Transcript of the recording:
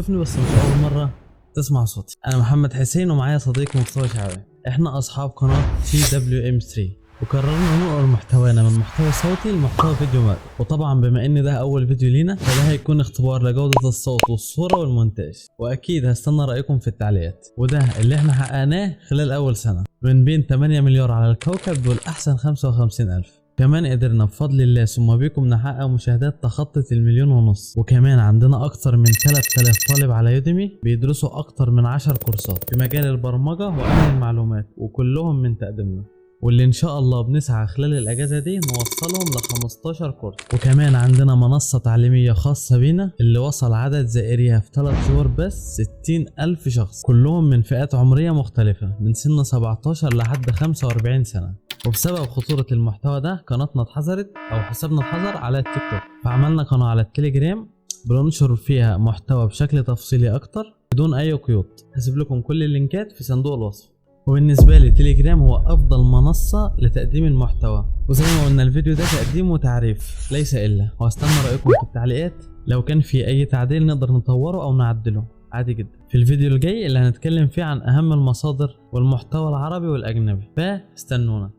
تشوفني بس مش اول مره تسمع صوتي. انا محمد حسين ومعايا صديق مصطفى شعبي. احنا اصحاب قناه TWM3 وقررنا ننقل محتوانا من محتوى صوتي لمحتوى فيديو مرئي. وطبعا بما ان ده اول فيديو لينا فده هيكون اختبار لجوده الصوت والصوره والمونتاج، واكيد هستنى رايكم في التعليقات. وده اللي احنا حققناه خلال اول سنه من بين 8 مليار على الكوكب دول احسن 55,000. كمان قدرنا بفضل الله ثم بكم نحقق مشاهدات تخطت 1,500,000. وكمان عندنا اكتر من 3000 طالب على يوديمي بيدرسوا اكتر من 10 كورسات في مجال البرمجة وامن المعلومات، وكلهم من تقديمنا، واللي ان شاء الله بنسعى خلال الاجازة دي نوصلهم ل 15 كورس. وكمان عندنا منصة تعليمية خاصة بينا اللي وصل عدد زائريها في 3 شهور بس 60,000 شخص، كلهم من فئات عمرية مختلفة من سن 17 لحد 45 سنة. وبسبب خطورة المحتوى ده قناتنا اتحظرت او حسابنا اتحظر على التيك توك، فعملنا قناة على التليجرام بننشر فيها محتوى بشكل تفصيلي اكتر بدون اي قيود. هسيب لكم كل اللينكات في صندوق الوصف. وبالنسبة لي تليجرام هو افضل منصة لتقديم المحتوى، وزي ما قلنا الفيديو ده تقديم وتعريف ليس الا، واستنى رأيكم في التعليقات. لو كان في اي تعديل نقدر نطوره او نعدله عادي جدا في الفيديو الجاي اللي هنتكلم فيه عن اهم المصادر والمحتوى العربي والاجنبي، فاستنونا.